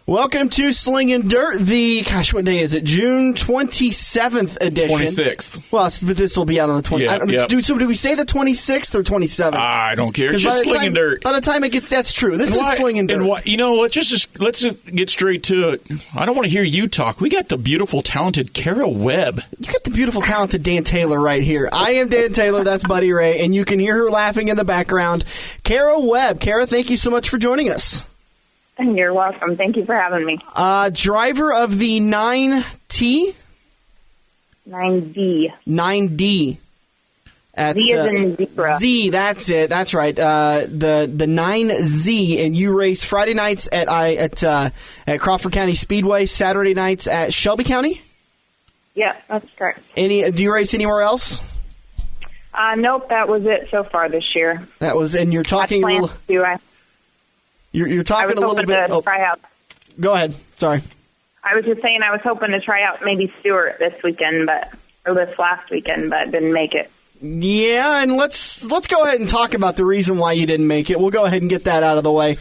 Welcome to Slingin Dirt, what day is it? June 27th edition. 26th. Well, but this will be out on the 20th. So do we say the 26th or 27th? I don't care. It's just Slingin Dirt. By the time it gets, that's true. This is Slingin Dirt. And you know, let's get straight to it. I don't want to hear you talk. We got the beautiful, talented Kara Webb. You got the beautiful, talented Dan Taylor right here. I am Dan Taylor. That's Buddy Ray. And you can hear her laughing in the background. Kara Webb. Kara, thank you so much for joining us. You're welcome. Thank you for having me. Driver of the 9T? 9D. 9D. At, Z as in zebra. Z, that's it. That's right. The 9Z, and you race Friday nights at Crawford County Speedway, Saturday nights at Shelby County? Yeah, that's correct. Do you race anywhere else? Nope, that was it so far this year. That was, and you're talking. You're talking a little bit. Try out. Go ahead. Sorry. I was just saying I was hoping to try out maybe Stewart this last weekend, but didn't make it. Yeah, and let's go ahead and talk about the reason why you didn't make it. We'll go ahead and get that out of the way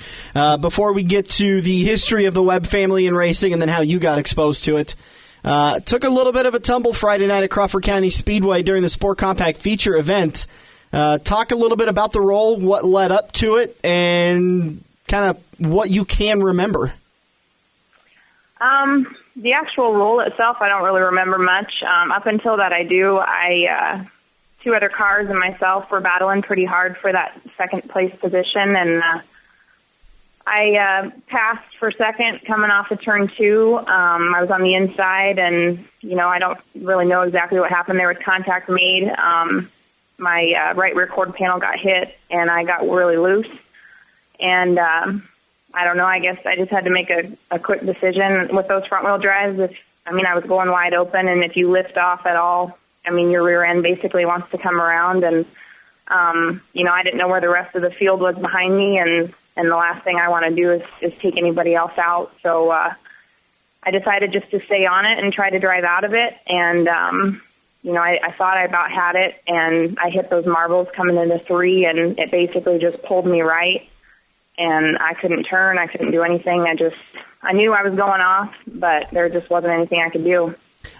before we get to the history of the Webb family in racing and then how you got exposed to it. Took a little bit of a tumble Friday night at Crawford County Speedway during the Sport Compact feature event. Talk a little bit about the roll, what led up to it, and kind of what you can remember. The actual roll itself, I don't really remember much. Up until that I do. Two other cars and myself were battling pretty hard for that second place position, and I passed for second coming off of turn 2. I was on the inside, and, I don't really know exactly what happened. There was contact made. My right rear quarter panel got hit, and I got really loose. And I don't know, I guess I just had to make a quick decision with those front-wheel drives. I was going wide open, and if you lift off at all, your rear end basically wants to come around. And, I didn't know where the rest of the field was behind me, and the last thing I want to do is take anybody else out. So I decided just to stay on it and try to drive out of it. And, I thought I about had it, and I hit those marbles coming into 3, and it basically just pulled me right. And I couldn't turn. I couldn't do anything. I knew I was going off, but there just wasn't anything I could do.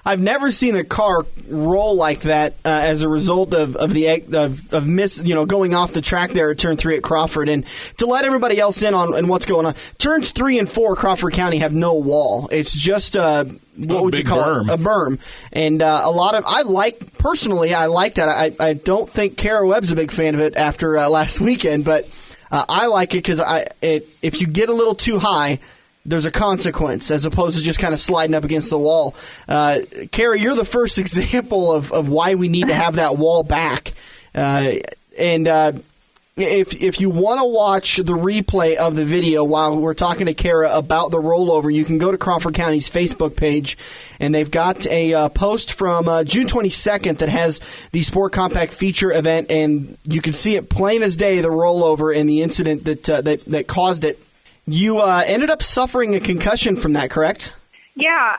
I've never seen a car roll like that as a result of going off the track there at turn 3 at Crawford. And to let everybody else in on what's going on, turns 3 and 4 Crawford County have no wall. It's just what would you call berm. It? A berm. And I like that. I don't think Kara Webb's a big fan of it after last weekend, but I like it because if you get a little too high, there's a consequence as opposed to just kind of sliding up against the wall. Kara, you're the first example of why we need to have that wall back. If you want to watch the replay of the video while we're talking to Kara about the rollover, you can go to Crawford County's Facebook page, and they've got a post from June 22nd that has the Sport Compact feature event, and you can see it plain as day, the rollover and the incident that caused it. You ended up suffering a concussion from that, correct? Yeah,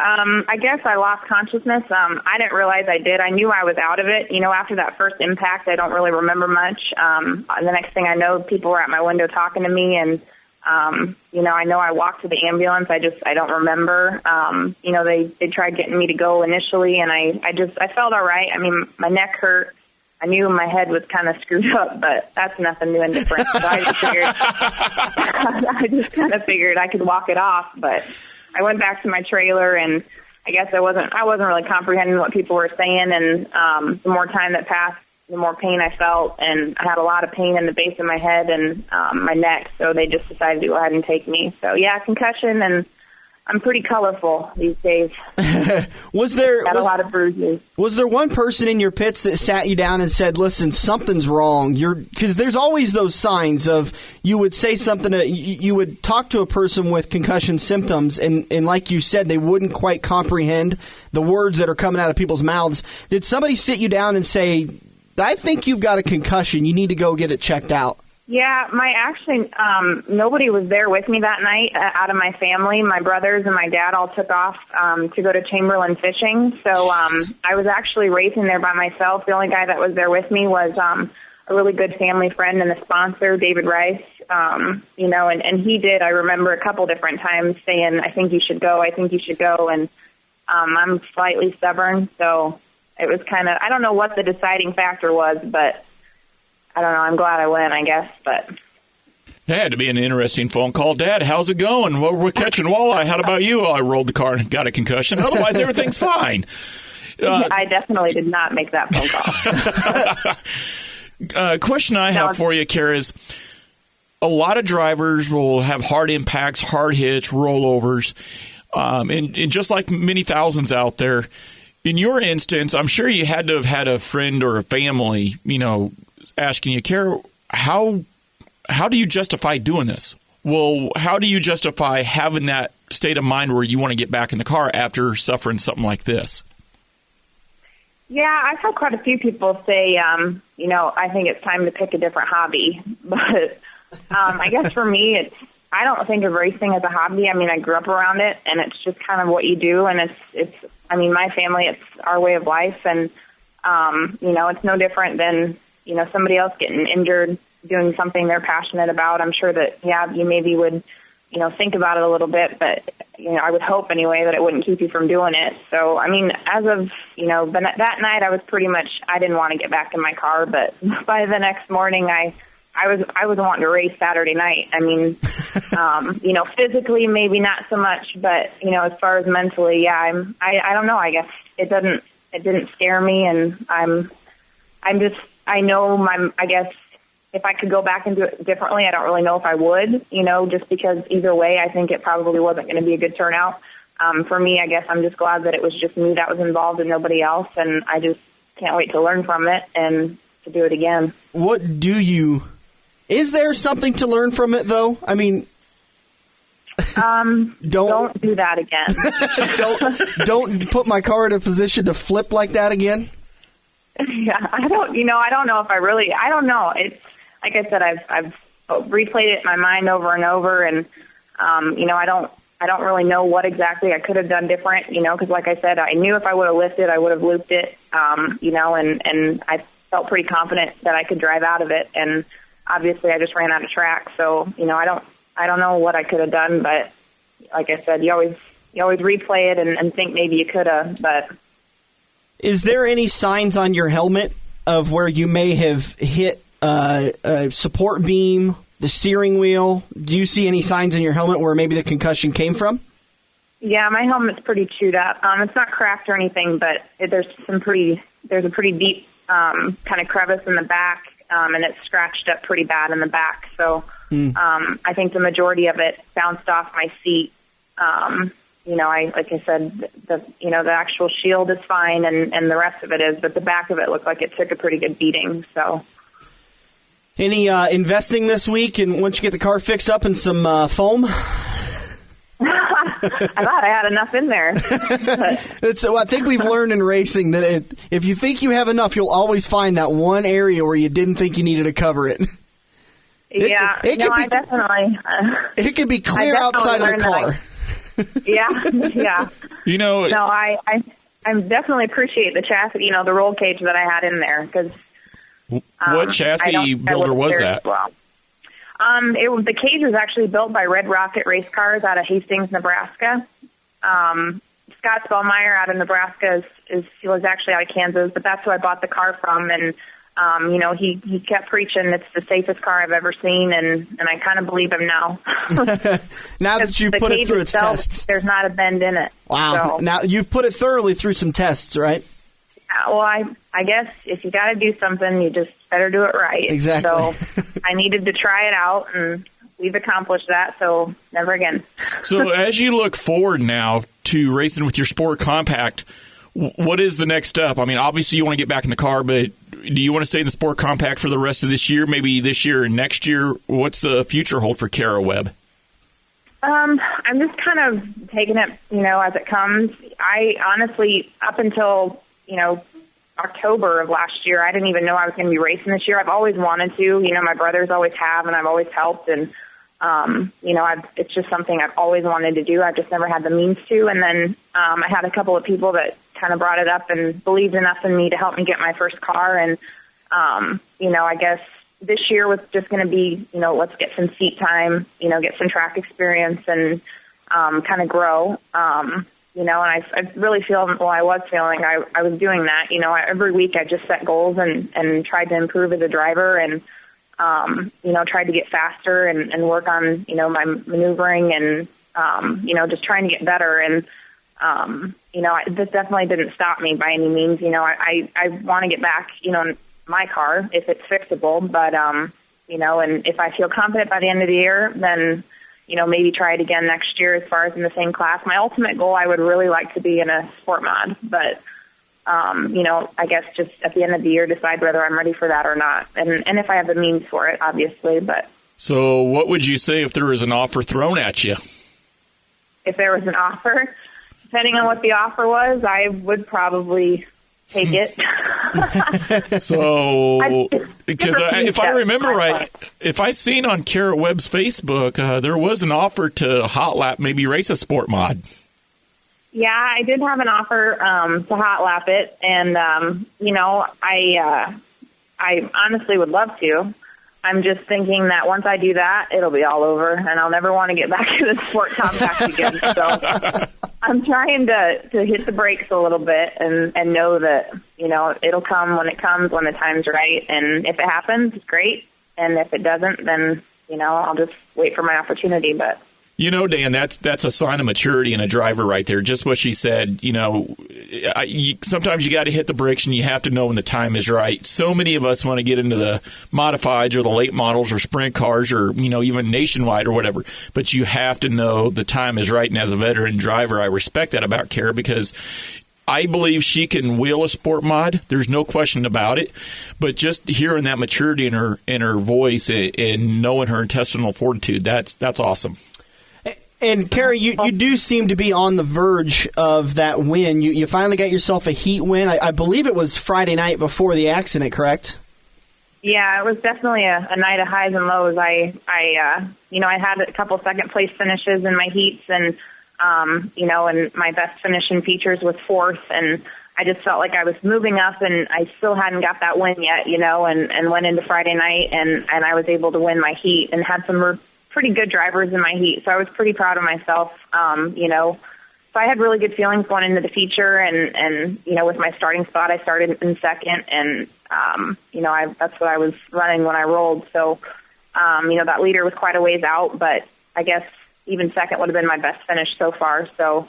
I guess I lost consciousness. I didn't realize I did. I knew I was out of it. After that first impact, I don't really remember much. The next thing I know, people were at my window talking to me, and, I know I walked to the ambulance. I don't remember. They tried getting me to go initially, and I felt all right. My neck hurt. I knew my head was kind of screwed up, but that's nothing new and different. So I just kind of figured I could walk it off, but I went back to my trailer, and I guess I wasn't really comprehending what people were saying, and the more time that passed, the more pain I felt, and I had a lot of pain in the base of my head and my neck, so they just decided to go ahead and take me. So, yeah, concussion, and I'm pretty colorful these days. Was there a lot of bruises? Was there one person in your pits that sat you down and said, "Listen, something's wrong"? Because there's always those signs of you would say something. You would talk to a person with concussion symptoms, and like you said, they wouldn't quite comprehend the words that are coming out of people's mouths. Did somebody sit you down and say, "I think you've got a concussion. You need to go get it checked out"? Yeah, nobody was there with me that night out of my family. My brothers and my dad all took off to go to Chamberlain fishing. So I was actually racing there by myself. The only guy that was there with me was a really good family friend and a sponsor, David Rice. and he did. I remember a couple different times saying, I think you should go. And I'm slightly stubborn, so it was kind of, I don't know what the deciding factor was, but I don't know. I'm glad I went, I guess, but. It had to be an interesting phone call. Dad, how's it going? Well, we're catching walleye. How about you? I rolled the car and got a concussion. Otherwise, everything's fine. I definitely did not make that phone call. Question I have for you, Kara, is a lot of drivers will have hard impacts, hard hits, rollovers, and just like many thousands out there, in your instance, I'm sure you had to have had a friend or a family, asking you, Kara, how do you justify doing this? Well, how do you justify having that state of mind where you want to get back in the car after suffering something like this? Yeah, I've had quite a few people say, I think it's time to pick a different hobby. But I guess for me, I don't think of racing as a hobby. I mean, I grew up around it, and it's just kind of what you do. And my family, it's our way of life. And, it's no different than, somebody else getting injured doing something they're passionate about. I'm sure that, you maybe would, think about it a little bit, but, I would hope anyway that it wouldn't keep you from doing it. So, I mean, as of, that night I was pretty much, I didn't want to get back in my car, but by the next morning I was wanting to race Saturday night. I mean, physically maybe not so much, but, as far as mentally, I don't know, I guess it didn't scare me. And I guess if I could go back and do it differently, I don't really know if I would, just because either way, I think it probably wasn't going to be a good turnout. For me, I guess I'm just glad that it was just me that was involved and nobody else, and I just can't wait to learn from it and to do it again. Is there something to learn from it, though? I mean, don't do that again. don't put my car in a position to flip like that again. Yeah, I don't know if I don't know. It's, like I said, I've replayed it in my mind over and over, and I don't really know what exactly I could have done different, because like I said, I knew if I would have lifted, I would have looped it, and I felt pretty confident that I could drive out of it, and obviously I just ran out of track, so I don't know what I could have done, but like I said, you always replay it and think maybe you could have, but. Is there any signs on your helmet of where you may have hit a support beam, the steering wheel? Do you see any signs on your helmet where maybe the concussion came from? Yeah, my helmet's pretty chewed up. It's not cracked or anything, but there's a pretty deep kind of crevice in the back, and it's scratched up pretty bad in the back. So I think the majority of it bounced off my seat. Like I said, the actual shield is fine, and the rest of it is, but the back of it looked like it took a pretty good beating. So, any investing this week, and once you get the car fixed up, in some foam? I thought I had enough in there. I think we've learned in racing that if you think you have enough, you'll always find that one area where you didn't think you needed to cover it. I definitely. It could be clear outside of the car. Yeah. No, I definitely appreciate the chassis, the roll cage that I had in there, because what chassis builder was that? Well. The cage was actually built by Red Rocket Race Cars out of Hastings, Nebraska. Scott Spellmeyer out of Nebraska he was actually out of Kansas, but that's who I bought the car from, and he kept preaching it's the safest car I've ever seen, and I kind of believe him now. Now that you've put it through its tests. There's not a bend in it. Wow. So. Now you've put it thoroughly through some tests, right? Well, I guess if you got to do something, you just better do it right. Exactly. So I needed to try it out, and we've accomplished that, so never again. So as you look forward now to racing with your Sport Compact, what is the next step? I mean, obviously you want to get back in the car, but do you want to stay in the Sport Compact for the rest of this year, maybe this year and next year? What's the future hold for Kara Webb? I'm just kind of taking it, as it comes. I honestly, up until, October of last year, I didn't even know I was going to be racing this year. I've always wanted to. My brothers always have, and I've always helped. And, it's just something I've always wanted to do. I've just never had the means to. And then I had a couple of people that kind of brought it up and believed enough in me to help me get my first car. And, I guess, this year was just going to be, let's get some seat time, get some track experience and kind of grow. And I really I was feeling I was doing that. Every week I just set goals and tried to improve as a driver and, tried to get faster and work on, my maneuvering and, just trying to get better. And, this definitely didn't stop me by any means. I want to get back, in my car if it's fixable, but, and if I feel confident by the end of the year, then, maybe try it again next year as far as in the same class. My ultimate goal, I would really like to be in a sport mod, but, I guess just at the end of the year, decide whether I'm ready for that or not. And if I have the means for it, obviously, but. So what would you say if there was an offer thrown at you? If there was an offer, depending on what the offer was, I would probably take it. So, because if I remember right, if I seen on Kara Webb's Facebook, there was an offer to hot lap, maybe race a sport mod. Yeah, I did have an offer to hot lap it, and I honestly would love to. I'm just thinking that once I do that, it'll be all over, and I'll never want to get back to the sport compact again. So I'm trying to hit the brakes a little bit and know that, it'll come when it comes, when the time's right. And if it happens, great. And if it doesn't, then, I'll just wait for my opportunity. But Dan, that's a sign of maturity in a driver right there. Just what she said, sometimes you got to hit the brakes and you have to know when the time is right. So many of us want to get into the modifieds or the late models or sprint cars or, even nationwide or whatever. But you have to know the time is right. And as a veteran driver, I respect that about Kara because I believe she can wheel a sport mod. There's no question about it. But just hearing that maturity in her voice and knowing her intestinal fortitude, that's awesome. And, Carrie, you do seem to be on the verge of that win. You finally got yourself a heat win. I believe it was Friday night before the accident, correct? Yeah, it was definitely a night of highs and lows. I had a couple second-place finishes in my heats, and, and my best finish in features was fourth, and I just felt like I was moving up, and I still hadn't got that win yet, and went into Friday night, and I was able to win my heat and had some pretty good drivers in my heat, so I was pretty proud of myself. So I had really good feelings going into the feature, and with my starting spot, I started in second, and that's what I was running when I rolled. So that leader was quite a ways out, but I guess even second would have been my best finish so far. So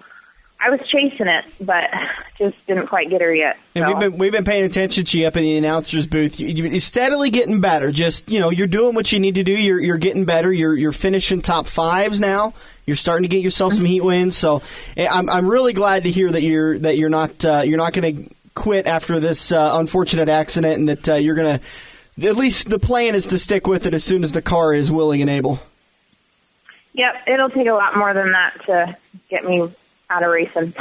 I was chasing it, but just didn't quite get her yet. So. And we've been paying attention to you up in the announcer's booth. You're steadily getting better. Just you're doing what you need to do. You're getting better. You're finishing top fives now. You're starting to get yourself some heat wins. So I'm really glad to hear that you're not going to quit after this unfortunate accident, and that you're going to. At least the plan is to stick with it as soon as the car is willing and able. Yep, it'll take a lot more than that to get me out of racing.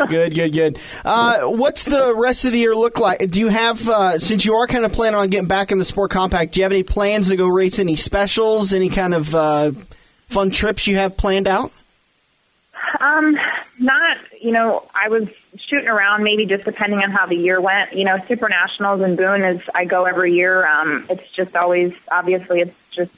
Good. What's the rest of the year look like? Do you have, since you are kind of planning on getting back in the Sport Compact, do you have any plans to go race any specials, any kind of fun trips you have planned out? Not, I was shooting around maybe just depending on how the year went. Super Nationals in Boone is I go every year. It's just always, obviously, it's just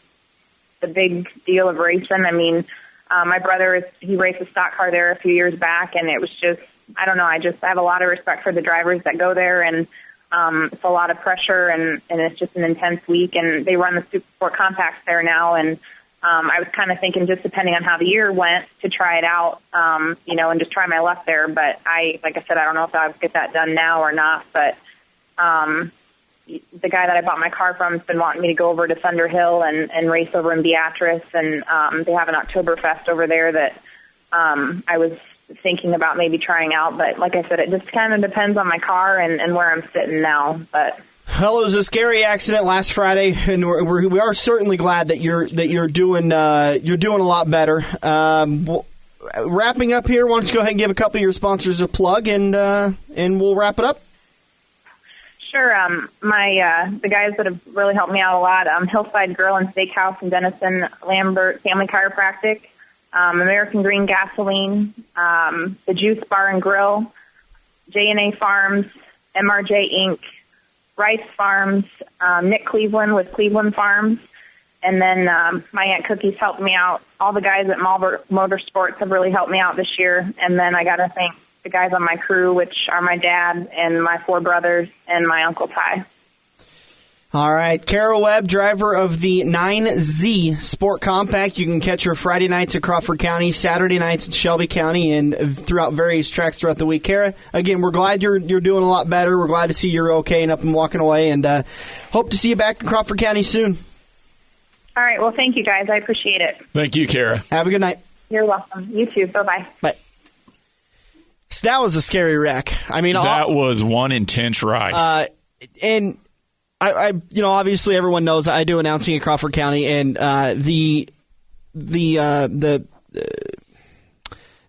the big deal of racing. I mean, my brother, he raced a stock car there a few years back, and it was just, I don't know, I have a lot of respect for the drivers that go there, and it's a lot of pressure, and it's just an intense week, and they run the Super Sport Compacts there now, and I was kind of thinking just depending on how the year went to try it out, and just try my luck there, but like I said, I don't know if I'll get that done now or not, but the guy that I bought my car from has been wanting me to go over to Thunder Hill and race over in Beatrice, and they have an Oktoberfest over there that I was thinking about maybe trying out. But like I said, it just kind of depends on my car and where I'm sitting now. But well, it was a scary accident last Friday, and we are certainly glad that you're doing a lot better. Wrapping up here, why don't you go ahead and give a couple of your sponsors a plug, and we'll wrap it up. Sure. The guys that have really helped me out a lot, Hillside Grill and Steakhouse in Denison, Lambert Family Chiropractic, American Green Gasoline, the Juice Bar and Grill, J&A Farms, MRJ Inc., Rice Farms, Nick Cleveland with Cleveland Farms, and then my Aunt Cookie's helped me out. All the guys at Marlboro Motorsports have really helped me out this year. And then I got to thank the guys on my crew, which are my dad and my 4 brothers and my Uncle Ty. All right, Kara Webb, driver of the 9Z Sport Compact. You can catch her Friday nights at Crawford County, Saturday nights at Shelby County, and throughout various tracks throughout the week. Kara, again, we're glad you're doing a lot better. We're glad to see you're okay and up and walking away, and hope to see you back in Crawford County soon. All right, well, thank you, guys. I appreciate it. Thank you, Kara. Have a good night. You're welcome. You too. Bye-bye. Bye. So that was a scary wreck. I mean, that was one intense ride. And I obviously everyone knows I do announcing in Crawford County, and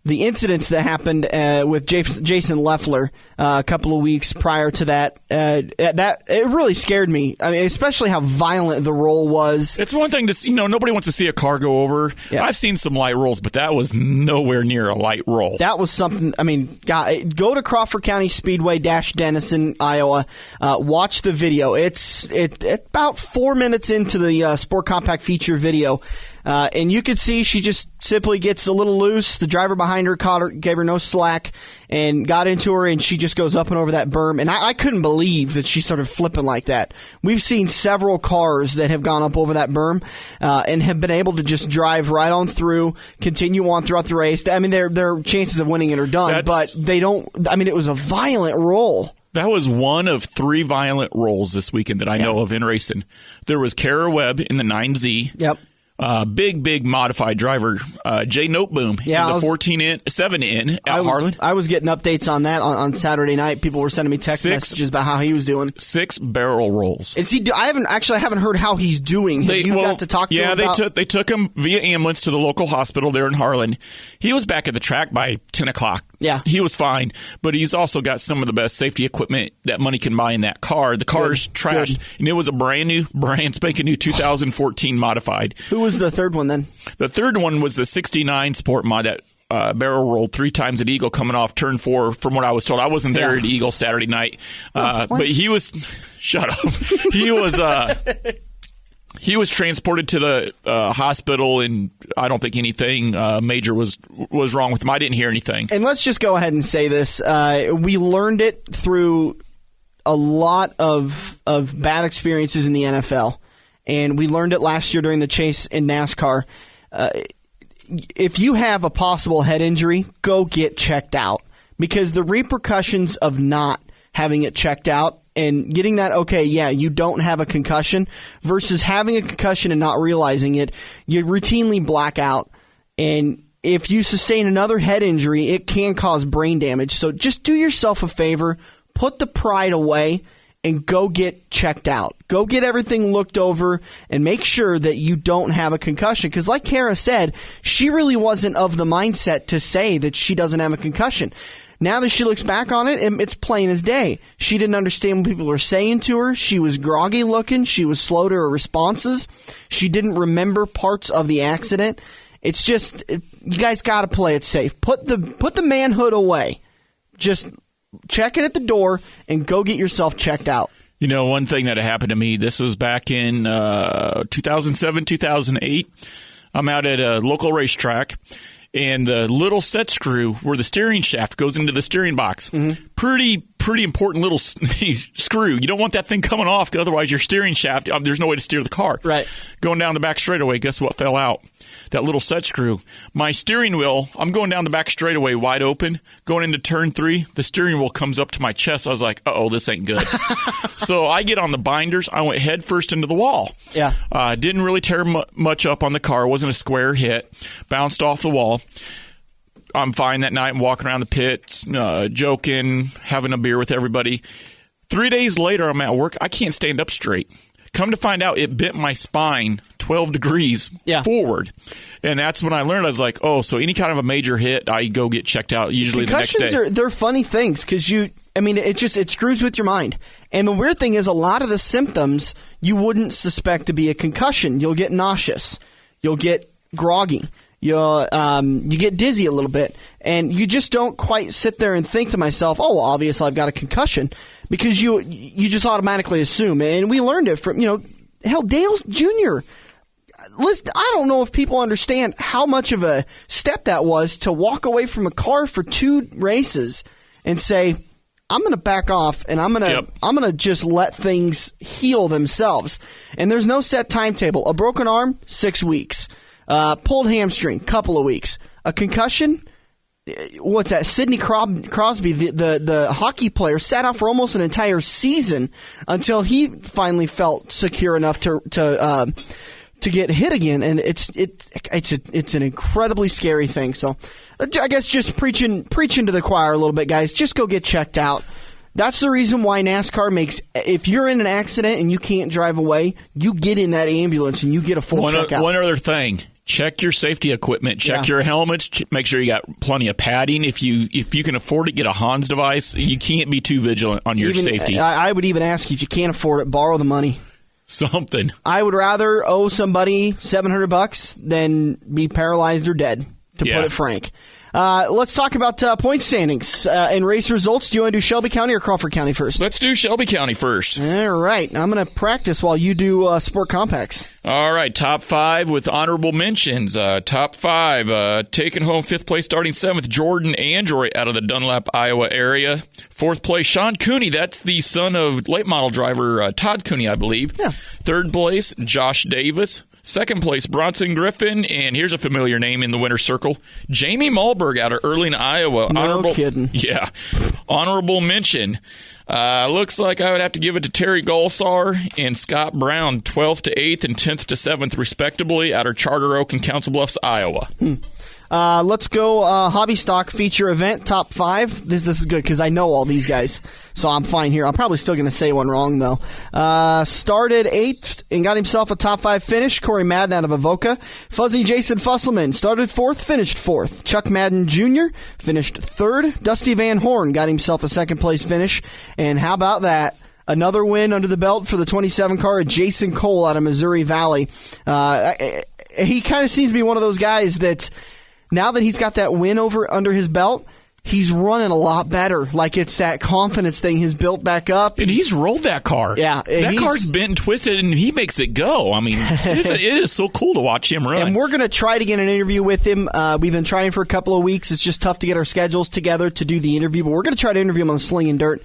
the incidents that happened with Jason Leffler a couple of weeks prior to that it really scared me. I mean, especially how violent the roll was. It's one thing to see. Nobody wants to see a car go over. Yeah. I've seen some light rolls, but that was nowhere near a light roll. That was something. I mean, God, go to Crawford County Speedway Denison, Iowa. Watch the video. It's about 4 minutes into the Sport Compact feature video. And you could see she just simply gets a little loose. The driver behind her gave her no slack and got into her, and she just goes up and over that berm. And I couldn't believe that she started flipping like that. We've seen several cars that have gone up over that berm and have been able to just drive right on through, continue on throughout the race. I mean, their chances of winning it are done, but they don't. I mean, it was a violent roll. That was one of 3 violent rolls this weekend that I know of in racing. There was Kara Webb in the 9Z. Yep. Big modified driver, Jay Noteboom, in the 7-in at Harlan. I was getting updates on that on Saturday night. People were sending me text messages about how he was doing. 6 barrel rolls. Is he? I haven't heard how he's doing. Got to talk to him about? Yeah, they took him via ambulance to the local hospital there in Harlan. He was back at the track by 10 o'clock. Yeah. He was fine, but he's also got some of the best safety equipment that money can buy in that car. The car's trashed, and it was a brand spanking new 2014 modified. Who was the third one then? The third one was the 69 Sport Mod that barrel rolled 3 times at Eagle coming off turn 4, from what I was told. I wasn't there at Eagle Saturday night, but he was – shut up. He was transported to the hospital, and I don't think anything major was wrong with him. I didn't hear anything. And let's just go ahead and say this. We learned it through a lot of bad experiences in the NFL, and we learned it last year during the chase in NASCAR. If you have a possible head injury, go get checked out, because the repercussions of not having it checked out and getting that, you don't have a concussion, versus having a concussion and not realizing it, you routinely black out. And if you sustain another head injury, it can cause brain damage. So just do yourself a favor, put the pride away, and go get checked out. Go get everything looked over and make sure that you don't have a concussion. Because like Kara said, she really wasn't of the mindset to say that she doesn't have a concussion. Now that she looks back on it, it's plain as day. She didn't understand what people were saying to her. She was groggy looking. She was slow to her responses. She didn't remember parts of the accident. It's just, you guys got to play it safe. Put the manhood away. Just check it at the door and go get yourself checked out. You know, one thing that happened to me, this was back in 2007, 2008. I'm out at a local racetrack, and the little set screw where the steering shaft goes into the steering box, pretty important little screw. You don't want that thing coming off, otherwise your steering shaft, there's no way to steer the car. Right. Going down the back straightaway, guess what fell out? That little set screw. My steering wheel, I'm going down the back straightaway wide open, going into turn 3, the steering wheel comes up to my chest. I was like, uh-oh, this ain't good. So I get on the binders. I went head first into the wall. Yeah. Didn't really tear much up on the car. It wasn't a square hit. Bounced off the wall. I'm fine that night. I'm walking around the pits, joking, having a beer with everybody. 3 days later, I'm at work. I can't stand up straight. Come to find out, it bent my spine 12 degrees forward. And that's when I learned. I was like, oh, so any kind of a major hit, I go get checked out usually the next day. They're funny things because it screws with your mind. And the weird thing is a lot of the symptoms you wouldn't suspect to be a concussion. You'll get nauseous. You'll get groggy. You get dizzy a little bit, and you just don't quite sit there and think to myself, oh, well, obviously I've got a concussion. because you just automatically assume. And we learned it from, hell, Dale Jr. Listen, I don't know if people understand how much of a step that was to walk away from a car for 2 races and say, I'm going to back off and I'm going to just let things heal themselves. And there's no set timetable. A broken arm, 6 weeks. Pulled hamstring, couple of weeks. A concussion, what's that? Sidney Crosby, the hockey player, sat out for almost an entire season until he finally felt secure enough to get hit again, and it's an incredibly scary thing. So, I guess just preaching to the choir a little bit, guys. Just go get checked out. That's the reason why NASCAR makes. If you're in an accident and you can't drive away, you get in that ambulance and you get a full checkout. One other thing. Check your safety equipment. Check your helmets. Make sure you got plenty of padding. If you can afford to get a Hans device, you can't be too vigilant on your safety. I would even ask you, if you can't afford it, borrow the money. Something. I would rather owe somebody $700 than be paralyzed or dead, to put it frank. Let's talk about point standings and race results. Do you want to do Shelby County or Crawford County first? Let's do Shelby County first. All right. I'm going to practice while you do Sport Compacts. All right. Top 5 with honorable mentions. Top 5, taking home 5th place, starting 7th, Jordan Android out of the Dunlap, Iowa area. 4th place, Sean Cooney. That's the son of late model driver Todd Cooney, I believe. Yeah. 3rd place, Josh Davis. 2nd place, Bronson Griffin, and here's a familiar name in the winner's circle, Jamie Malberg out of Erling, Iowa. No kidding. Yeah. Honorable mention. Looks like I would have to give it to Terry Golsar and Scott Brown, 12th to 8th and 10th to 7th, respectively, out of Charter Oak and Council Bluffs, Iowa. Let's go hobby stock feature event, top 5. This is good because I know all these guys, so I'm fine here. I'm probably still going to say one wrong, though. Started 8th and got himself a top 5 finish. Corey Madden out of Avoca. Fuzzy Jason Fusselman started 4th, finished 4th. Chuck Madden Jr. finished 3rd. Dusty Van Horn got himself a 2nd place finish. And how about that? Another win under the belt for the 27 car, Jason Cole out of Missouri Valley. He kind of seems to be one of those guys that, now that he's got that win under his belt, he's running a lot better. Like, it's that confidence thing has built back up. And he's rolled that car. Yeah. That car's bent and twisted, and he makes it go. I mean, it is so cool to watch him run. And we're going to try to get an interview with him. We've been trying for a couple of weeks. It's just tough to get our schedules together to do the interview, but we're going to try to interview him on Slingin Dirt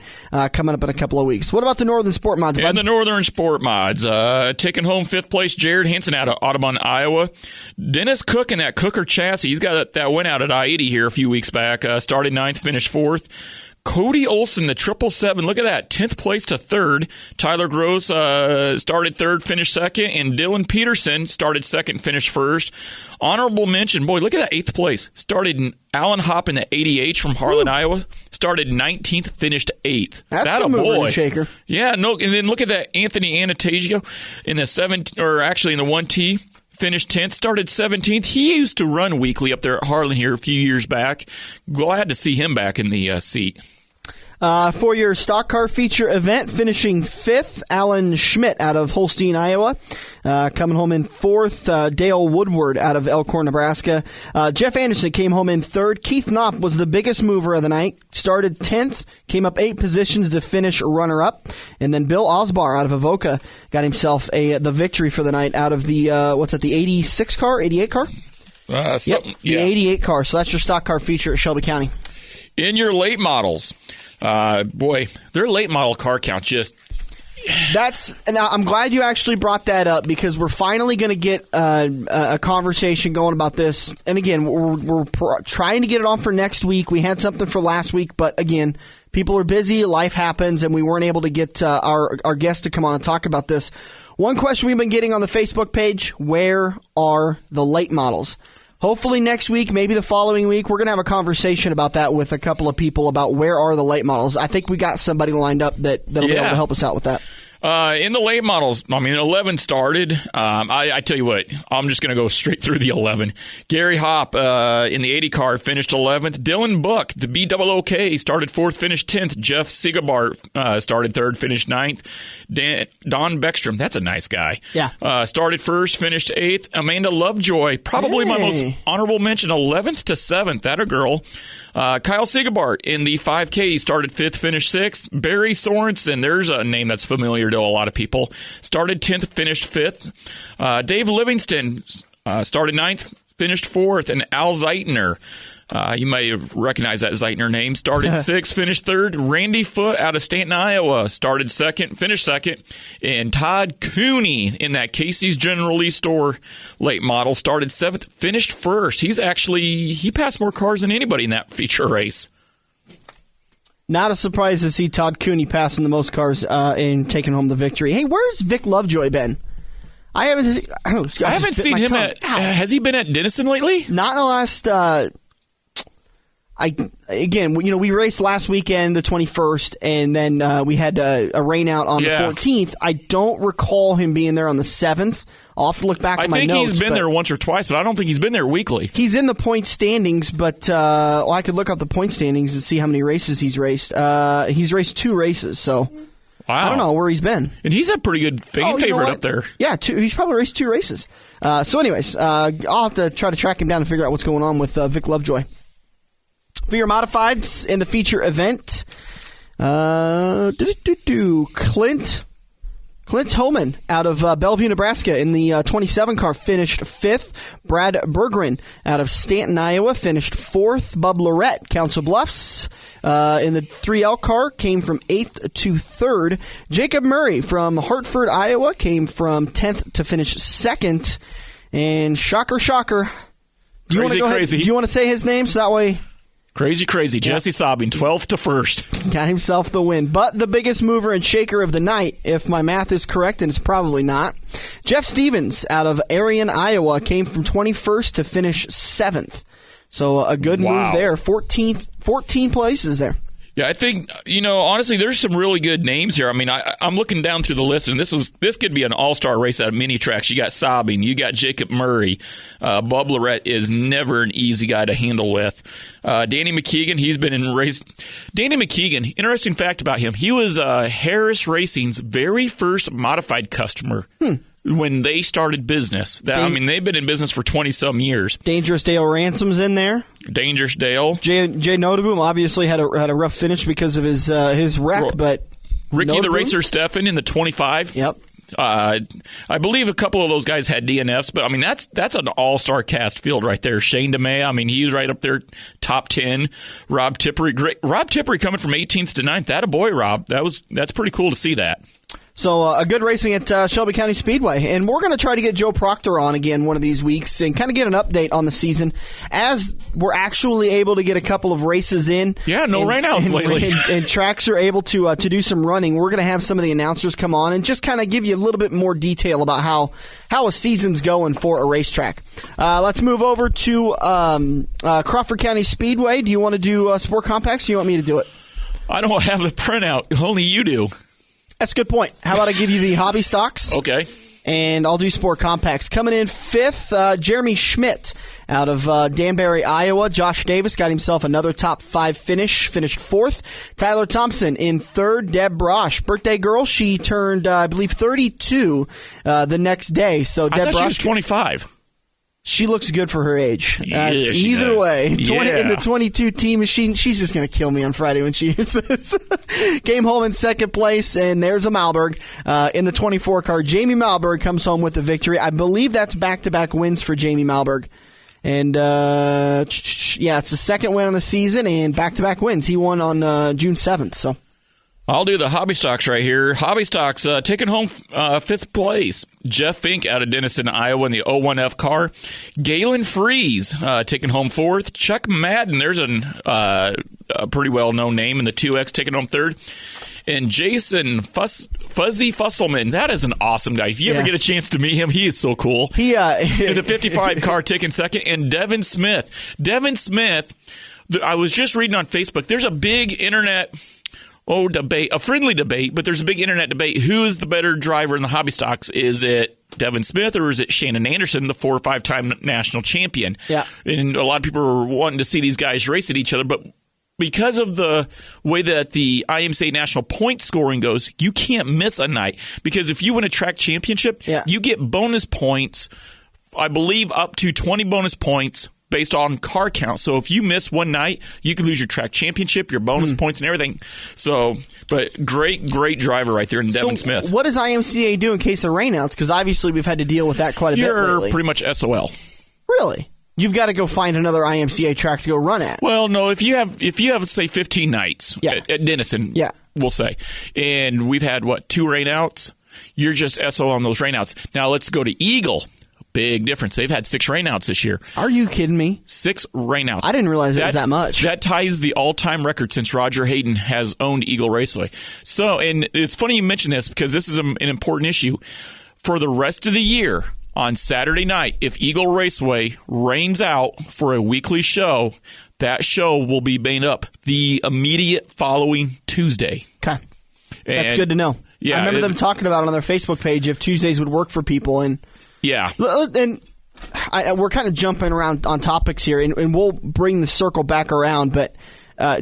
coming up in a couple of weeks. What about the Northern Sport Mods, bud? And the Northern Sport Mods. Taking home 5th place, Jared Hansen out of Audubon, Iowa. Dennis Cook in that Cooker chassis. He's got that win out at I-80 here a few weeks back. Started 9th, finished 4th. Cody Olson, the 777, look at that, 10th place to 3rd. Tyler Gross started 3rd, finished 2nd, and Dylan Peterson started 2nd, finished 1st. Honorable mention, boy, look at that 8th place. Started Alan Hopp in the 80H from Harlan, Iowa. Started 19th, finished 8th. That's a mover and shaker. Yeah, no, and then look at that Anthony Anastasio in the in the 1T. Finished 10th, started 17th. He used to run weekly up there at Harlan here a few years back. Glad to see him back in the seat. For your stock car feature event, finishing 5th, Alan Schmidt out of Holstein, Iowa. Coming home in 4th, Dale Woodward out of Elkhorn, Nebraska. Jeff Anderson came home in 3rd. Keith Knopp was the biggest mover of the night. Started 10th, came up 8 positions to finish runner-up. And then Bill Osbar out of Avoca got himself the victory for the night out of the, the 86 car, 88 car? The 88 car. So that's your stock car feature at Shelby County. In your late models, boy, their late model car count just... Now, I'm glad you actually brought that up because we're finally going to get a conversation going about this. And again, we're trying to get it on for next week. We had something for last week, but again, people are busy, life happens, and we weren't able to get our guest to come on and talk about this. One question we've been getting on the Facebook page, where are the late models? Hopefully next week, maybe the following week, we're going to have a conversation about that with a couple of people about where are the late models. I think we got somebody lined up that'll be able to help us out with that. In the late models, 11 started. I tell you what, I'm just going to go straight through the 11. Gary Hopp in the 80 car finished 11th. Dylan Buck, the BOOK, started 4th, finished 10th. Jeff Sigabart started 3rd, finished 9th. Don Beckstrom, that's a nice guy. Yeah. Started 1st, finished 8th. Amanda Lovejoy, probably my most honorable mention, 11th to 7th. That a girl. Kyle Sigabart in the 5K started 5th, finished 6th. Barry Sorensen, there's a name that's familiar to a lot of people, started 10th, finished 5th. Dave Livingston started 9th, finished 4th. And Al Zeitner, you may recognize that Zeitner name, started 6th, finished 3rd. Randy Foote out of Stanton, Iowa, started 2nd, finished 2nd. And Todd Cooney in that Casey's General Lee Store late model started 7th, finished 1st. He passed more cars than anybody in that feature race. Not a surprise to see Todd Cooney passing the most cars and taking home the victory. Hey, where's Vic Lovejoy been? I haven't seen him has he been at Denison lately? Not in the last... we raced last weekend, the 21st, and then we had a rain out on the 14th. I don't recall him being there on the 7th. I'll have to look back at my notes. I think he's been there once or twice, but I don't think he's been there weekly. He's in the point standings, but I could look up the point standings and see how many races he's raced. He's raced 2 races, so I don't know where he's been. And he's a pretty good favorite up there. Yeah, he's probably raced 2 races. So anyways, I'll have to try to track him down and figure out what's going on with Vic Lovejoy. For your modifieds in the feature event, Clint Homan out of Bellevue, Nebraska in the 27 car finished 5th. Brad Berggren out of Stanton, Iowa finished 4th. Bub Lorette, Council Bluffs in the 3L car came from 8th to 3rd. Jacob Murray from Hartford, Iowa came from 10th to finish 2nd. And shocker. Do you want to say his name so that way... Crazy. Jesse Sabine, 12th to 1st. Got himself the win. But the biggest mover and shaker of the night, if my math is correct, and it's probably not, Jeff Stevens out of Arion, Iowa, came from 21st to finish 7th. So a good move there. 14 places there. Yeah, I think, honestly, there's some really good names here. I mean, I'm looking down through the list, and this could be an all-star race out of mini tracks. You got Sabine, you got Jacob Murray. Bub Lorette is never an easy guy to handle with. Danny McKeegan, he's been in race. Danny McKeegan, interesting fact about him, he was Harris Racing's very first modified customer. When they started business. They've been in business for 20-some years. Dangerous Dale Ransom's in there. Dangerous Dale. Jay Notaboom obviously had a rough finish because of his wreck, but Ricky the Racer Steffen in the 25. Yep. I believe a couple of those guys had DNFs, but that's an all-star cast field right there. Shane DeMay, he was right up there, top 10. Rob Tippery, great. Rob Tippery coming from 18th to 9th. That a boy, Rob. That's pretty cool to see that. So a good racing at Shelby County Speedway. And we're going to try to get Joe Proctor on again one of these weeks and kind of get an update on the season as we're actually able to get a couple of races in. Yeah, no rainouts lately. And tracks are able to do some running. We're going to have some of the announcers come on and just kind of give you a little bit more detail about how a season's going for a racetrack. Let's move over to Crawford County Speedway. Do you want to do Sport Compacts or do you want me to do it? I don't have a printout. Only you do. That's a good point. How about I give you the hobby stocks? Okay. And I'll do Sport Compacts. Coming in 5th, Jeremy Schmidt out of Danbury, Iowa. Josh Davis got himself another top 5 finish. Finished 4th. Tyler Thompson in 3rd. Deb Brosh, birthday girl. She turned, I believe, 32 the next day. So Deb I thought Brosh, she was 25. She looks good for her age. Either way, in the 22 T machine, she's just going to kill me on Friday when she hears this. Came home in 2nd place, and there's a Malberg. In the 24 car, Jamie Malberg comes home with the victory. I believe that's back-to-back wins for Jamie Malberg. And, it's the second win on the season and back-to-back wins. He won on June 7th, so. I'll do the hobby stocks right here. Hobby stocks taking home 5th place. Jeff Fink out of Denison, Iowa in the 01F car. Galen Freeze taking home 4th. Chuck Madden, there's a pretty well-known name in the 2X, taking home 3rd. And Jason Fuzzy Fusselman, that is an awesome guy. If you ever get a chance to meet him, he is so cool. He in the 55 car taking 2nd. And Devin Smith, I was just reading on Facebook, there's a big internet... debate, a friendly debate, but there's a big internet debate. Who is the better driver in the hobby stocks? Is it Devin Smith or is it Shannon Anderson, the 4 or 5-time national champion? Yeah. And a lot of people are wanting to see these guys race at each other, but because of the way that the IMCA national point scoring goes, you can't miss a night. Because if you win a track championship, you get bonus points, I believe up to 20 bonus points based on car count. So if you miss one night, you can lose your track championship, your bonus points, and everything. So, but great driver right there in Devin Smith. What does IMCA do in case of rainouts? Because obviously we've had to deal with that quite a bit lately. You're pretty much SOL. Really? You've got to go find another IMCA track to go run at. Well, no, if you have say 15 nights at Denison, we'll say, and we've had 2 rainouts, you're just SO on those rainouts. Now let's go to Eagle. Big difference. They've had 6 rainouts this year. Are you kidding me? 6 rainouts. I didn't realize it was that much. That ties the all-time record since Roger Hayden has owned Eagle Raceway. So, and it's funny you mention this because this is an important issue. For the rest of the year, on Saturday night, if Eagle Raceway rains out for a weekly show, that show will be made up the immediate following Tuesday. Okay. That's good to know. Yeah, I remember them talking about it on their Facebook page if Tuesdays would work for people. And we're kind of jumping around on topics here, and we'll bring the circle back around. But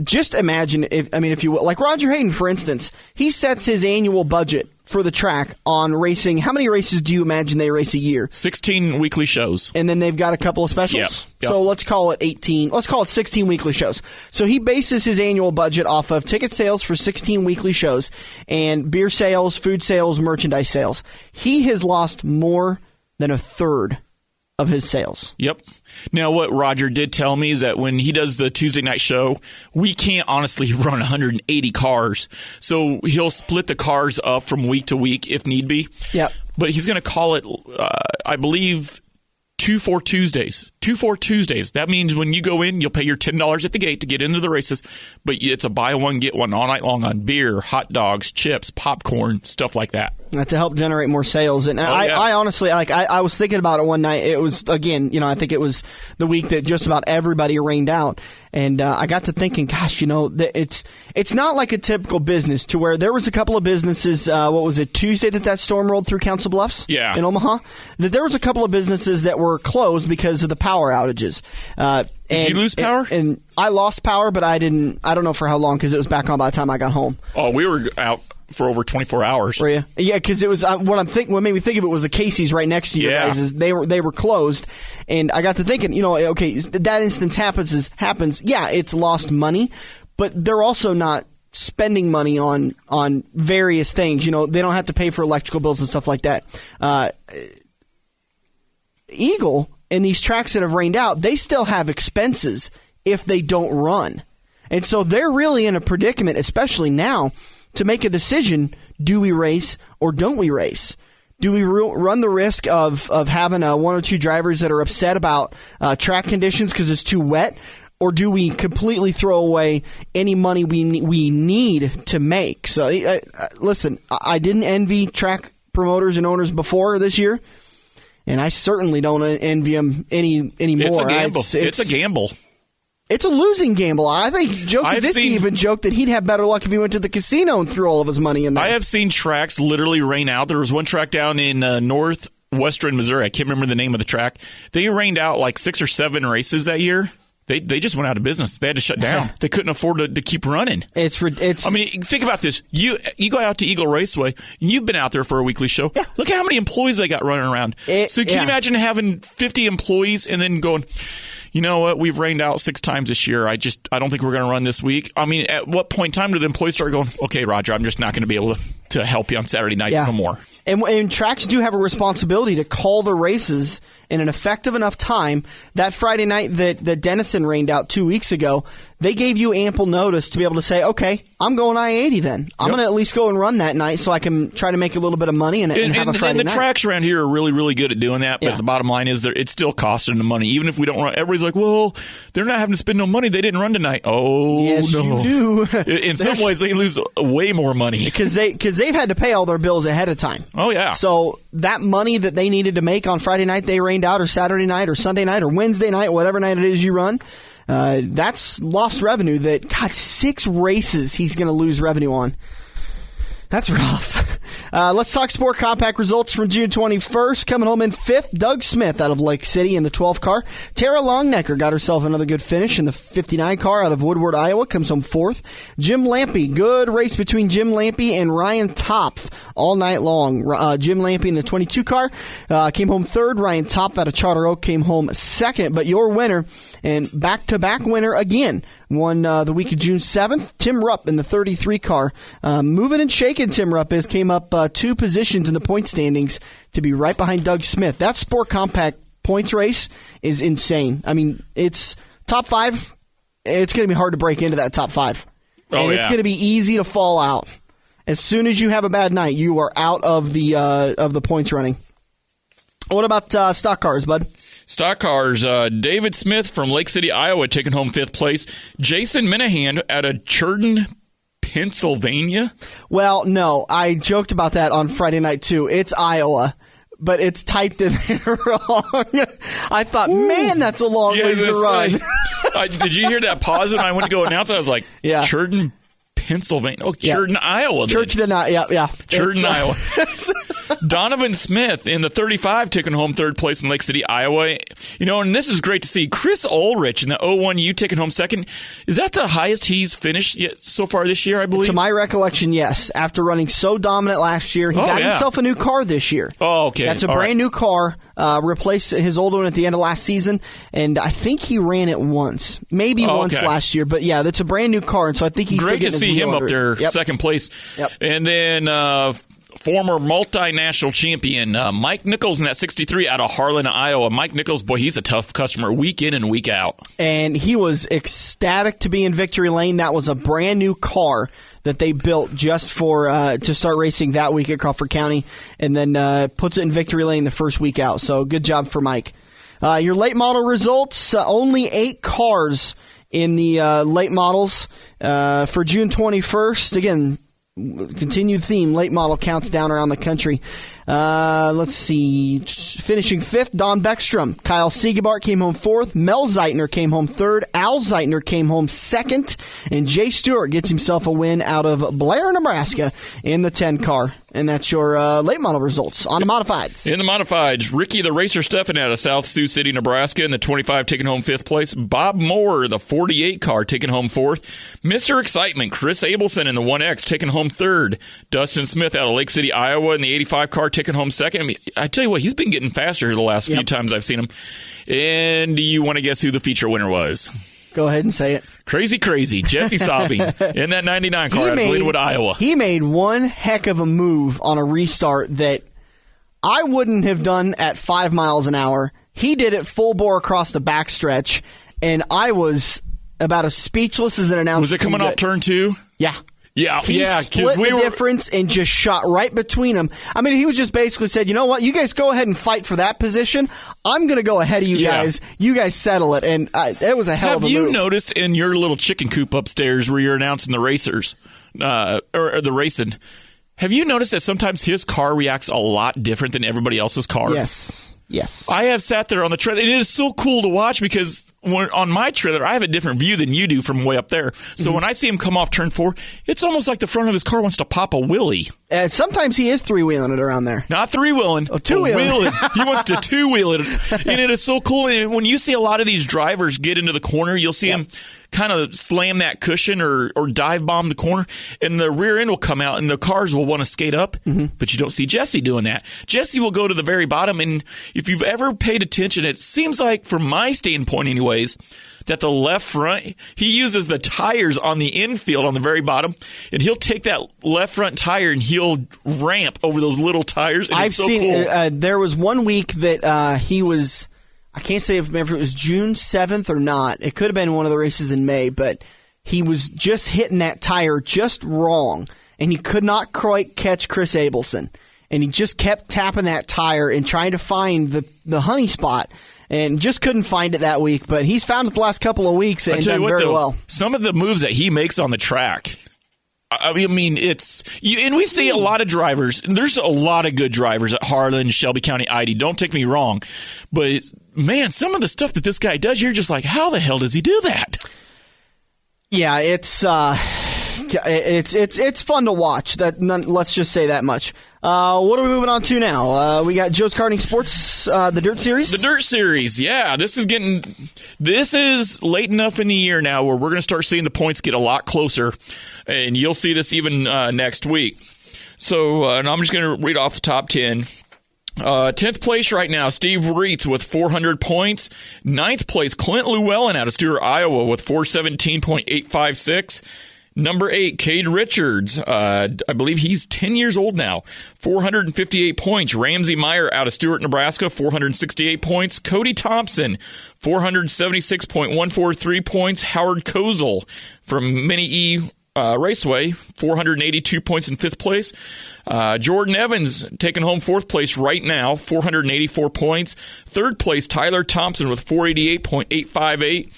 just imagine if you will, like Roger Hayden, for instance, he sets his annual budget for the track on racing. How many races do you imagine they race a year? 16 weekly shows. And then they've got a couple of specials. Yep. So let's call it 18. Let's call it 16 weekly shows. So he bases his annual budget off of ticket sales for 16 weekly shows and beer sales, food sales, merchandise sales. He has lost more than a third of his sales. Yep. Now, what Roger did tell me is that when he does the Tuesday night show, we can't honestly run 180 cars. So he'll split the cars up from week to week if need be. Yep. But he's going to call it, I believe, 2-4 Tuesdays. 2-4 Tuesdays. That means when you go in, you'll pay your $10 at the gate to get into the races, but it's a buy one, get one all night long on beer, hot dogs, chips, popcorn, stuff like that. To help generate more sales. And I honestly, I was thinking about it one night. It was, again, I think it was the week that just about everybody rained out. And I got to thinking, gosh, it's not like a typical business to where there was a couple of businesses, what was it, Tuesday that storm rolled through Council Bluffs in Omaha? That there was a couple of businesses that were closed because of the power outages. Did you lose power? And I lost power, but I don't know for how long because it was back on by the time I got home. Oh, we were out for over 24 hours. Were you? Yeah, because it was what made me think of it was the Casey's right next to you guys. Is they were closed, and I got to thinking, okay, that instance happens. Yeah, it's lost money, but they're also not spending money on various things. They don't have to pay for electrical bills and stuff like that. Eagle and these tracks that have rained out, they still have expenses if they don't run, and so they're really in a predicament, especially now, to make a decision: do we race or don't we race? Do we run the risk of having one or two drivers that are upset about track conditions because it's too wet, or do we completely throw away any money we need to make? So, listen, I didn't envy track promoters and owners before this year, and I certainly don't envy them anymore. It's a gamble. It's a gamble. It's a losing gamble. I think Joe Kaczynski even joked that he'd have better luck if he went to the casino and threw all of his money in there. I have seen tracks literally rain out. There was one track down in northwestern Missouri. I can't remember the name of the track. They rained out like 6 or 7 races that year. They just went out of business. They had to shut down. They couldn't afford to keep running. It's. I mean, think about this. You go out to Eagle Raceway, and you've been out there for a weekly show. Yeah. Look at how many employees they got running around. So can you imagine having 50 employees and then going, you know what, we've rained out 6 times this year. I don't think we're going to run this week. I mean, at what point in time do the employees start going, okay, Roger, I'm just not going to be able to help you on Saturday nights no more? And tracks do have a responsibility to call the races in an effective enough time. That Friday night that Denison rained out 2 weeks ago, they gave you ample notice to be able to say, okay, I'm going I-80 then. I'm going to at least go and run that night so I can try to make a little bit of money and have a Friday night. And the tracks around here are really, really good at doing that, but the bottom line is it's still costing them money. Even if we don't run, everybody's like, well, they're not having to spend no money. They didn't run tonight. Oh, yes, no. You do. In some ways, they lose way more money. Because they've had to pay all their bills ahead of time. Oh, yeah. So that money that they needed to make on Friday night they rained out, or Saturday night, or Sunday night, or Wednesday night, whatever night it is you run, that's lost revenue that, God, 6 races he's going to lose revenue on. That's rough. Let's talk Sport Compact results from June 21st. Coming home in 5th, Doug Smith out of Lake City in the 12 car. Tara Longnecker got herself another good finish in the 59 car out of Woodward, Iowa. Comes home 4th. Jim Lampy, good race between Jim Lampy and Ryan Topf all night long. Jim Lampy in the 22 car came home 3rd. Ryan Topf out of Charter Oak came home 2nd. But your winner, and back-to-back winner again, won the week of June 7th. Tim Rupp in the 33 car. Moving and shaking, Tim Rupp came up 2 positions in the point standings to be right behind Doug Smith. That Sport Compact points race is insane. I mean, it's top 5. It's going to be hard to break into that top 5. And it's going to be easy to fall out. As soon as you have a bad night, you are out of the points running. What about stock cars, bud? Stock cars, David Smith from Lake City, Iowa, taking home 5th place. Jason Minahan out of Churton, Pennsylvania. Well, no, I joked about that on Friday night, too. It's Iowa, but it's typed in there wrong. I thought, man, that's a long ways to run. Did you hear that pause when I went to go announce it? I was like, Churton, Pennsylvania. Oh, Churton, Iowa. Churton, yeah. Churton, Iowa. Donovan Smith in the 35 taking home 3rd place in Lake City, Iowa. You know, and this is great to see. Chris Ulrich in the 01U taking home 2nd. Is that the highest he's finished yet so far this year, I believe? To my recollection, yes. After running so dominant last year, he got himself a new car this year. Oh, okay. That's a brand new car. Replaced his old one at the end of last season, and I think he ran it once. Maybe once last year, but yeah, that's a brand new car, and so I think he's great still to see him up there, 2nd place. Yep. And then former multinational champion Mike Nichols in that 63 out of Harlan, Iowa. Mike Nichols, boy, he's a tough customer week in and week out. And he was ecstatic to be in victory lane. That was a brand new car that they built just for to start racing that week at Crawford County, and then puts it in victory lane the first week out. So good job for Mike. Your late model results, only 8 cars in the late models for June 21st. Again, continued theme, late model counts down around the country. Let's see. Finishing 5th, Don Beckstrom. Kyle Siegebart came home 4th. Mel Zeitner came home 3rd. Al Zeitner came home 2nd. And Jay Stewart gets himself a win out of Blair, Nebraska in the 10 car. And that's your late model results on the modifieds. In the modifieds, Ricky the Racer Stephan out of South Sioux City, Nebraska in the 25 taking home 5th place. Bob Moore, the 48 car, taking home 4th. Mr. Excitement, Chris Abelson in the 1X taking home 3rd. Dustin Smith out of Lake City, Iowa in the 85 car taking home 2nd. I mean, I tell you what, he's been getting faster the last few times I've seen him. And do you want to guess who the feature winner was? Go ahead and say it. Crazy, Jesse Sabe in that 99 car out of Glenwood, Iowa. He made one heck of a move on a restart that I wouldn't have done at 5 miles an hour. He did it full bore across the backstretch, and I was about as speechless as an announcer. Was it coming off turn 2? Yeah. Yeah, he split the difference and just shot right between them. I mean, he was just basically said, you know what, you guys go ahead and fight for that position. I'm going to go ahead of you guys. You guys settle it. And it was a hell of a move. Have you noticed in your little chicken coop upstairs where you're announcing the racers, or the racing, have you noticed that sometimes his car reacts a lot different than everybody else's car? Yes. I have sat there on the trailer, and it is so cool to watch because on my trailer, I have a different view than you do from way up there. So when I see him come off turn 4, it's almost like the front of his car wants to pop a wheelie. Sometimes he is 3-wheeling it around there. Not 3-wheeling. Oh, 2-wheeling. He wants to 2-wheel it. And it is so cool. And when you see a lot of these drivers get into the corner, you'll see him kind of slam that cushion or dive bomb the corner, and the rear end will come out, and the cars will want to skate up, but you don't see Jesse doing that. Jesse will go to the very bottom, and if you've ever paid attention, it seems like, from my standpoint anyways, that the left front, he uses the tires on the infield on the very bottom, and he'll take that left front tire and he'll ramp over those little tires, and it's so cool. There was one week that he was... I can't say if it was June 7th or not. It could have been one of the races in May, but he was just hitting that tire just wrong, and he could not quite catch Chris Abelson. And he just kept tapping that tire and trying to find the honey spot, and just couldn't find it that week. But he's found it the last couple of weeks and done very well. Some of the moves that he makes on the track, I mean, and we see a lot of drivers, and there's a lot of good drivers at Harlan, Shelby County, ID. Don't take me wrong, but man, some of the stuff that this guy does, you're just like, how the hell does he do that? Yeah, it's fun to watch. Let's just say that much. What are we moving on to now? We got Joe's Karting Sports, the Dirt Series. The Dirt Series, yeah. This is late enough in the year now where we're going to start seeing the points get a lot closer, and you'll see this even next week. So, and I'm just going to read off the top 10. 10th place right now, Steve Reitz with 400 points. 9th place, Clint Llewellyn out of Stewart, Iowa with 417.856. Number 8, Cade Richards. I believe he's 10 years old now. 458 points. Ramsey Meyer out of Stewart, Nebraska, 468 points. Cody Thompson, 476.143 points. Howard Kozel from Mini E Raceway, 482 points in 5th place. Jordan Evans taking home 4th place right now, 484 points. 3rd place, Tyler Thompson with 488.858.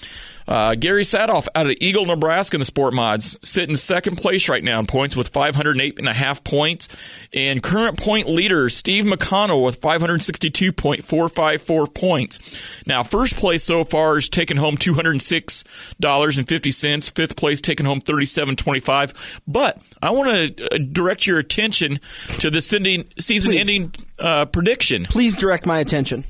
Gary Sadoff out of Eagle, Nebraska in the Sport Mods, sitting 2nd place right now in points with 508.5 points. And current point leader, Steve McConnell with 562.454 points. Now, 1st place so far is taking home $206.50. 5th place taking home $37.25. But I want to direct your attention to the season-ending prediction. Please direct my attention.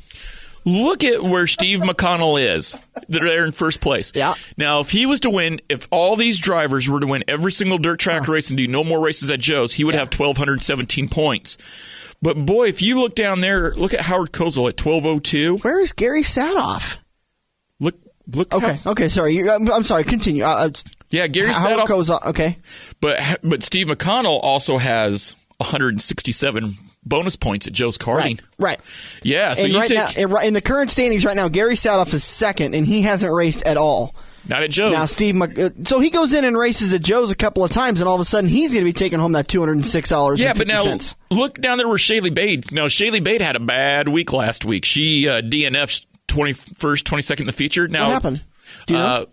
Look at where Steve McConnell is. They're there in 1st place. Yeah. Now, if he was to win, if all these drivers were to win every single dirt track race and do no more races at Joe's, he would have 1,217 points. But, boy, if you look down there, look at Howard Kozel at 1,202. Where is Gary Sadoff? Look. Okay, sorry. I'm sorry. Continue. Yeah, Gary Howard Sadoff. Kozel, okay. But Steve McConnell also has 167 bonus points at Joe's Karting. Right. Yeah, so and now, in the current standings right now, Gary Sadoff is 2nd, and he hasn't raced at all. Not at Joe's. Now, so he goes in and races at Joe's a couple of times, and all of a sudden he's going to be taking home that $206.50. Yeah, but now look down there where Shaylee Bade. Now, Shaylee Bade had a bad week last week. She DNF'd 21st, 22nd in the feature. Now, what happened? Do you know?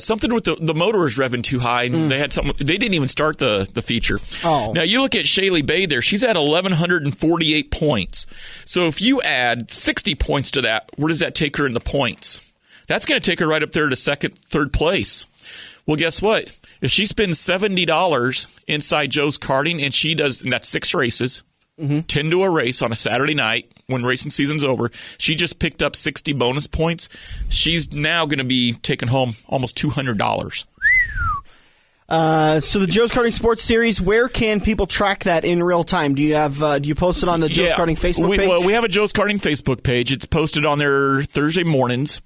Something with the motor was revving too high. And they had something. They didn't even start the feature. Oh. Now you look at Shaylee Bade there. She's at 1,148 points. So if you add 60 points to that, where does that take her in the points? That's going to take her right up there to 2nd, 3rd place. Well, guess what? If she spends $70 inside Joe's Karting and she does, and that's 6 races, 10 to a race on a Saturday night when racing season's over, she just picked up 60 bonus points. She's now going to be taking home almost $200. So the Joe's Karting Sports Series, where can people track that in real time? Do you have? Do you post it on the Joe's Karting Facebook page? Well, we have a Joe's Karting Facebook page. It's posted on there Thursday mornings.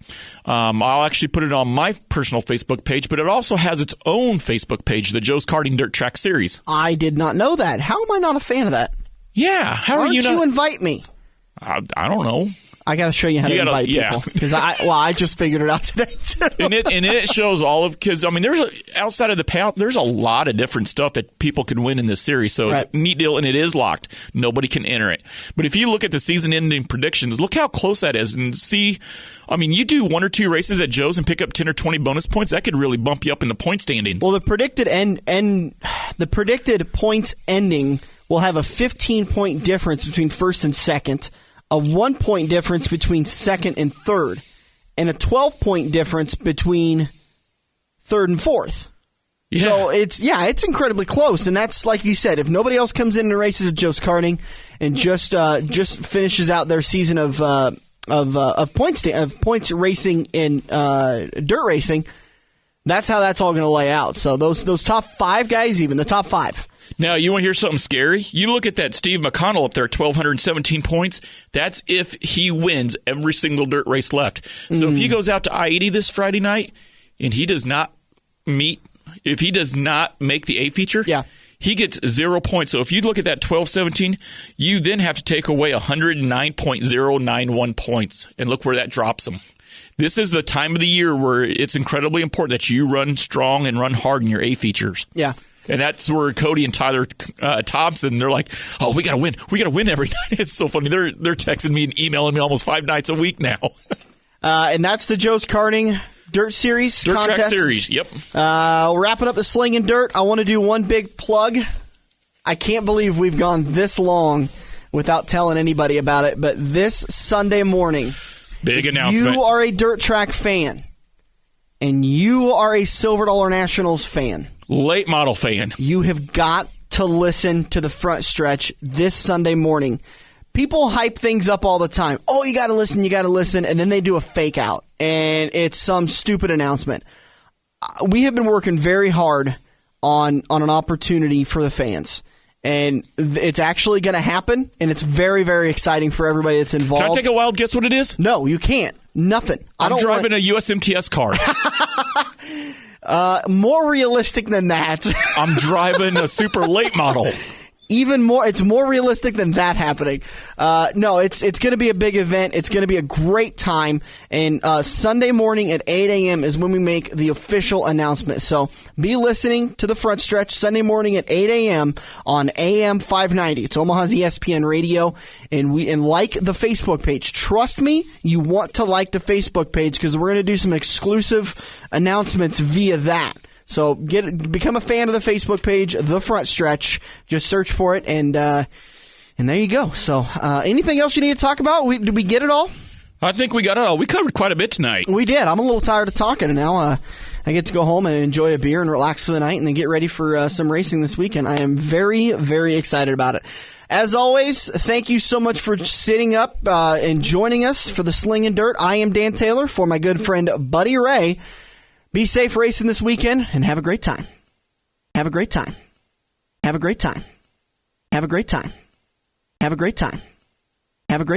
I'll actually put it on my personal Facebook page, but it also has its own Facebook page, the Joe's Karting Dirt Track Series. I did not know that. How am I not a fan of that? Yeah, how Why are you don't not? you invite me? I don't know. I got to show you how to invite people because I just figured it out today. and it shows all of, because I mean outside of the payout, there's a lot of different stuff that people can win in this series. So It's a neat deal, and it is locked. Nobody can enter it. But if you look at the season-ending predictions, look how close that is, and see. I mean, you do 1 or 2 races at Joe's and pick up 10 or 20 bonus points. That could really bump you up in the point standings. Well, the predicted the predicted points ending will have a 15-point difference between 1st and 2nd. A 1-point difference between 2nd and 3rd, and a 12-point difference between 3rd and 4th. Yeah. So it's incredibly close, and that's like you said. If nobody else comes in and races at Joe's Karting and just finishes out their season of points racing in dirt racing, that's how that's all going to lay out. So those top 5 guys, even the top 5. Now, you want to hear something scary? You look at that Steve McConnell up there, 1,217 points. That's if he wins every single dirt race left. So if he goes out to I-80 this Friday night and he does not make the A feature, he gets 0 points. So if you look at that 1,217, you then have to take away 109.091 points. And look where that drops him. This is the time of the year where it's incredibly important that you run strong and run hard in your A features. Yeah. And that's where Cody and Tyler Thompson, they're like, oh, we got to win. We got to win every night. It's so funny. They're texting me and emailing me almost 5 nights a week now. And that's the Joe's Karting Dirt Series contest. Track Series, yep. Wrapping up the Slingin Dirt, I want to do one big plug. I can't believe we've gone this long without telling anybody about it, but this Sunday morning, big announcement. You are a dirt track fan, and you are a Silver Dollar Nationals fan. Late model fan. You have got to listen to the front stretch this Sunday morning. People hype things up all the time. Oh, you got to listen, and then they do a fake out, and it's some stupid announcement. We have been working very hard on an opportunity for the fans, and it's actually going to happen, and it's very, very exciting for everybody that's involved. Can I take a wild guess what it is? No, you can't. Nothing. I'm driving a USMTS car. More realistic than that. I'm driving a super late model. Even more, it's more realistic than that happening. No, it's going to be a big event. It's going to be a great time. And Sunday morning at 8 a.m. is when we make the official announcement. So be listening to the front stretch Sunday morning at 8 a.m. on AM 590. It's Omaha's ESPN Radio. And like the Facebook page. Trust me, you want to like the Facebook page because we're going to do some exclusive announcements via that. So become a fan of the Facebook page, The Front Stretch. Just search for it, and there you go. So anything else you need to talk about? Did we get it all? I think we got it all. We covered quite a bit tonight. We did. I'm a little tired of talking, and now I get to go home and enjoy a beer and relax for the night and then get ready for some racing this weekend. I am very, very excited about it. As always, thank you so much for sitting up and joining us for the Slingin' Dirt. I am Dan Taylor for my good friend Buddy Ray. Be safe racing this weekend and have a great time. Have a great time. Have a great time. Have a great time. Have a great time. Have a great